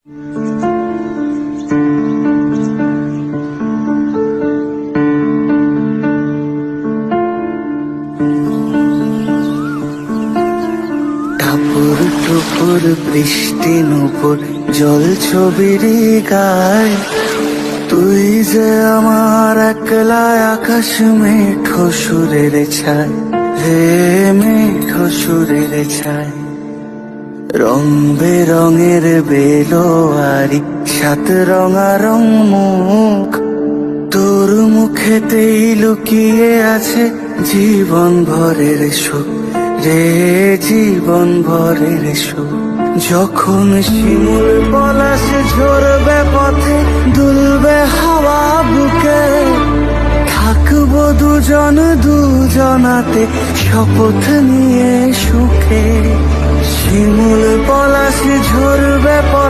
টাপুর টুপুর বৃষ্টি নুপুর জল ছবির গায়, তুই যে আমার একলা আকাশ মেঠো সুরের ছায় রে, মেঠো সুরের ছায়। রং বেরঙের বেলোয়ারি সাত রঙারং মুখ, তোর মুখেতেই লুকিয়ে আছে জীবন ভরের সুখ রে, জীবন ভরের সুখ। যখন শিমুল পলাশ ঝরবে পথে, দুলবে হাওয়া বুকে, থাকবো দুজন দুজনাতে শপথ নিয়ে সুখে। শিমুল পলাশ ঝরবে পথে